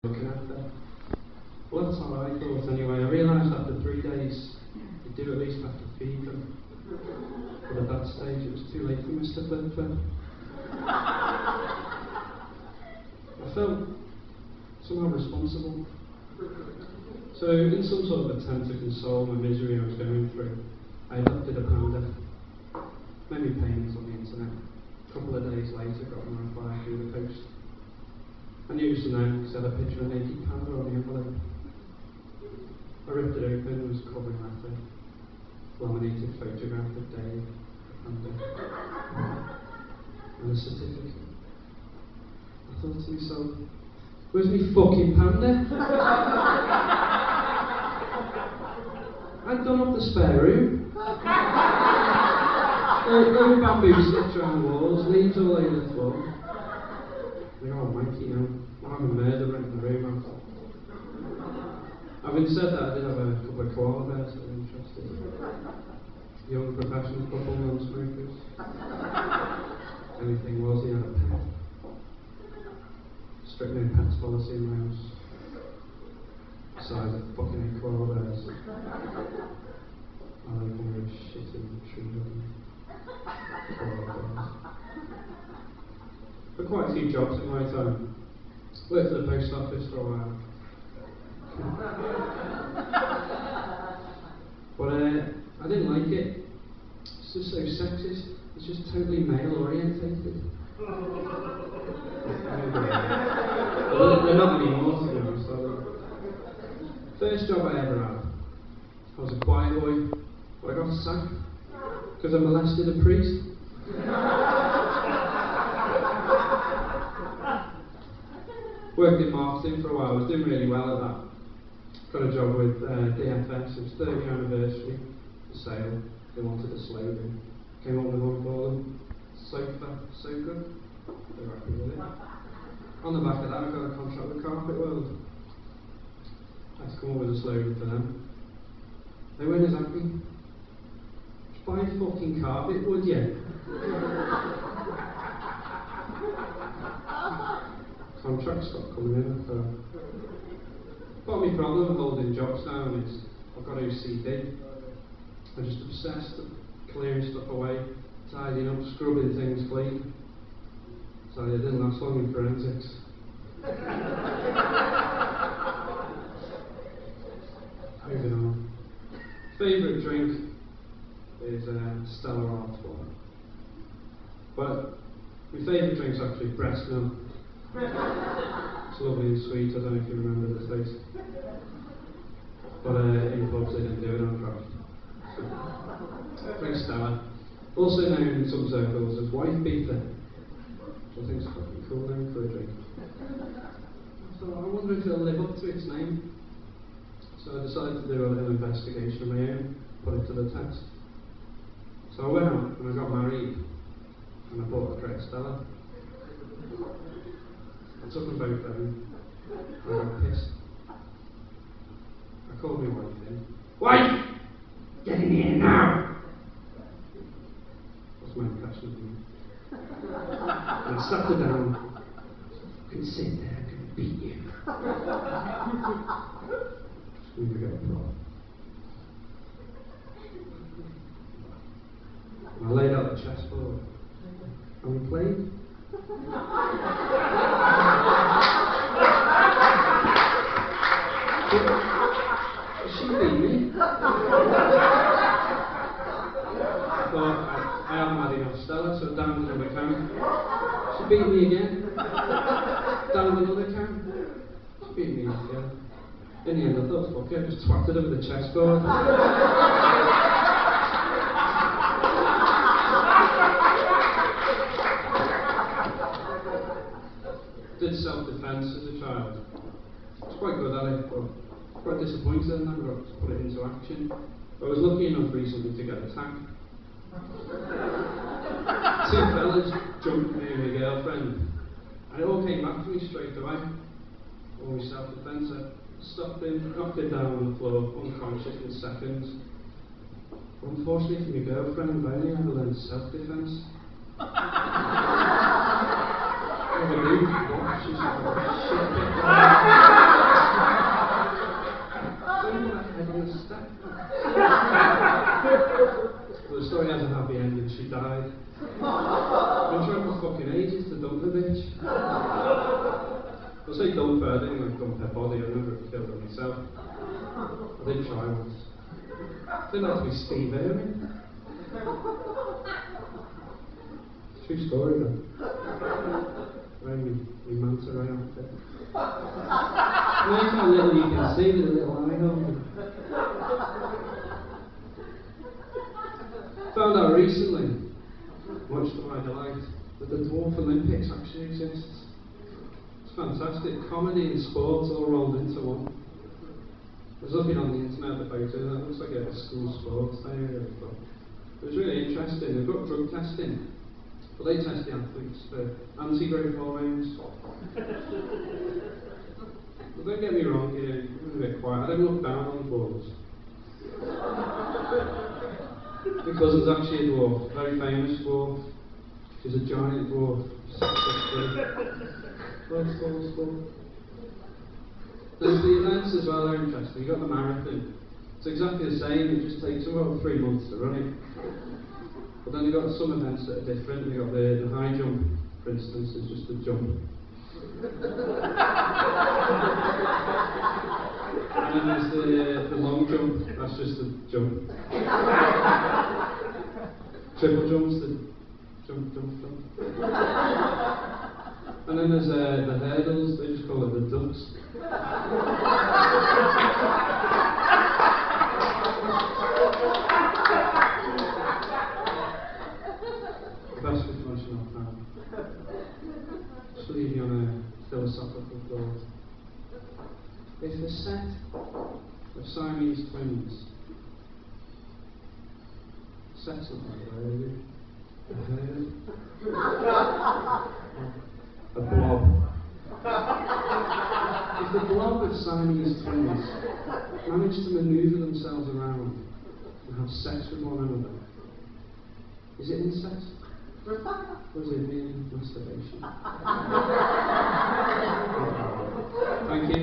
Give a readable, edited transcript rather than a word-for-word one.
looking after. Well, that's how I thought anyway. I realised after 3 days you do at least have to feed them. But at that stage it was too late for Mr. Flip Flip. I felt somehow responsible. So in some sort of attempt to console the misery I was going through, I adopted a panda. Made me payments on the internet. A couple of days later got my reply through the post. I knew it was the name because I had a picture of a naked panda on the envelope. I ripped it open and it was a covering letter. Laminated photograph of Dave, the panda. And a certificate. I thought to myself, where's me fucking panda? I'd done up the spare room. There were bamboo sticks around the walls, leaves all over the floor. They're all wanky now. I'm a murderer in the room. Having said that, I did have a couple of koala bears that were interested. Young professional couple, non-smokers. Anything was, he had a pet. Strict no pets policy in my house. Size of fucking koala bears. I like all this shit in the tree. For quite a few jobs in my time. Worked at the post office for a while. But I didn't like it. It's just so sexist. It's just totally male orientated. Well, they're not anymore, to be honest. First job I ever had, I was a choir boy, but I got sacked because I molested a priest. Worked in marketing for a while. I was doing really well at that. Got a job with DFS. It was 30th anniversary. The sale. They wanted a slogan. Came up with one for them. So good. They were happy with it. On the back of that, I got a contract with Carpet World. I had to come up with a slogan for them. They weren't as happy. Just buy fucking carpet, would you? Contracts stopped coming in. Part of my problem with holding jobs down is I've got OCD. I'm just obsessed with clearing stuff away, tidying up, scrubbing things clean. So it didn't last long in forensics. Moving on. Favourite drink is Stella Artois. But my favourite drink's actually breast milk. It's lovely and sweet. I don't know if you remember the taste. But in pubs they didn't do it on draft. Drink Stella. Also known in some circles as wife beater, which I think is a fucking cool name for a drink. So I wonder if it'll live up to its name. So I decided to do a little investigation of my own, put it to the test. So I went out and I got married and I bought a crate Stella. I took them both home. I got pissed. I called my wife in. Wife! Get in here now! That's my impression of me. And I sat her down. I can sit there, I can beat you. Just going to get a prop. And I laid out the chessboard. And we played. She beat me. I thought I haven't had enough Stella, so down another can. She beat me again. Down another can. She beat me again. In the end I thought, fuck it, I just twatted her with the chessboard. Did self-defence as a child. I was quite good at it, but quite disappointed and never got to put it into action. I was lucky enough recently to get attacked. Two fellas jumped me and my girlfriend, and it all came back to me straight away. All my self-defence. I stopped him, knocked it down on the floor, unconscious in seconds. But unfortunately for my girlfriend, I only ever learned self-defence. She's actually done for, I didn't like dump her body, I never killed her myself. I did try once. Didn't have to be Steve Irwin. True story though. Wearing my manta ray outfit. Nice how little you can see with a little eye open. Found out recently, much to my delight, that the Dwarf Olympics actually exists. It's fantastic. Comedy and sports all rolled into one. I was looking on the internet about it, and it looks like a school sports day really, but it was really interesting. They've got drug testing, but they test the athletes for anti-growth hormones. But don't get me wrong here, I'm a bit quiet. I don't look down on dwarves. My cousin's actually a dwarf, a very famous dwarf. She's a giant dwarf, 6'3". There's the events as well, they're interesting. You've got the marathon. It's exactly the same, it just takes about 3 months to run it. But then you've got some events that are different. You've got the high jump, for instance, is just a jump. And then there's the long jump, that's just a jump. Triple jumps, the jump. And then there's the hurdles, they just call it the ducks. That's with function off now. Just leave you on a philosophical thought. If a set of Siamese twins, set's not like that, is it? A herd? A blob. If the blob of Siamese twins manage to manoeuvre themselves around and have sex with one another, is it incest? Or is it mere masturbation? Thank you.